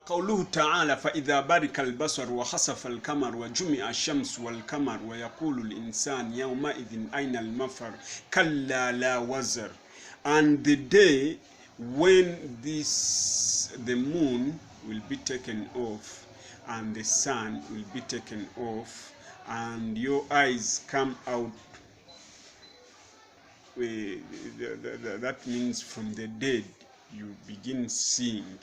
قوله تعالى فإذا برق البصر وخسف القمر وجمع الشمس والقمر ويقول الإنسان يومئذ أين المفر كلا لا وزر. And the day when the moon will be taken off and the sun will be taken off and your eyes come out, that means from the dead you begin seeing.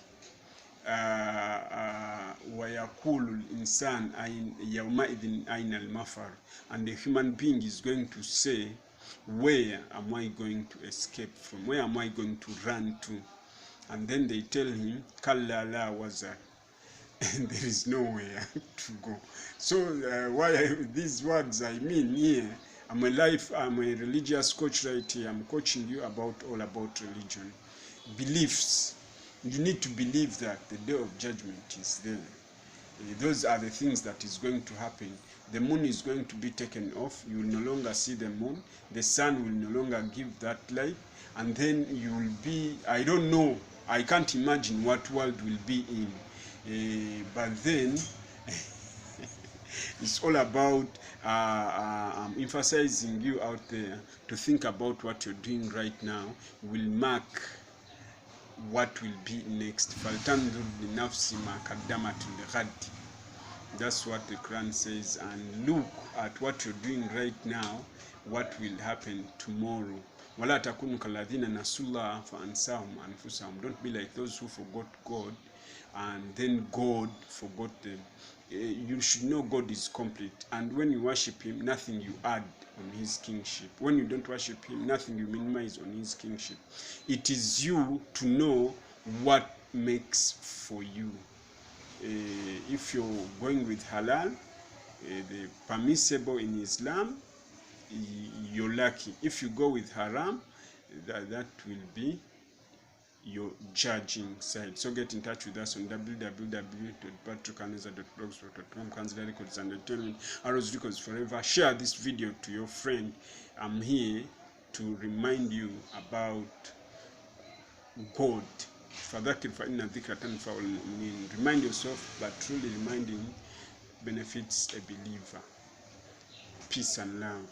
وَيَقُولُ الْإِنسَانُ يَوْمَئِذٍ أَيْنَ الْمَفَرُ. And the human being is going to say, where am I going to escape from? Where am I going to run to? And then they tell him, كَلَّا لَا وَزَرَ. And there is nowhere to go. So why these words I mean here, I'm a religious coach right here. I'm coaching you all about religion. Beliefs. You need to believe that the day of judgment is there. Those are the things that is going to happen. The moon is going to be taken off. You will no longer see the moon. The sun will no longer give that light. And then you will be, I don't know, I can't imagine what world will be in. But then, it's all about emphasizing you out there to think about what you're doing right now will mark what will be next. That's what the Quran says. And look at what you're doing right now, what will happen tomorrow. Don't be like those who forgot God and then God forgot them. You should know God is complete, and when you worship him, nothing you add on his kingship. When you don't worship him, nothing you minimize on his kingship. It is you to know what makes for you. If you're going with halal, the permissible in Islam, you're lucky. If you go with haram, that will be your judging side. So get in touch with us on www.badru.blogspot.com. Consider records and entertainment. Arrows records forever. Share this video to your friend. I'm here to remind you about God. Remind yourself, but truly reminding benefits a believer. Peace and love.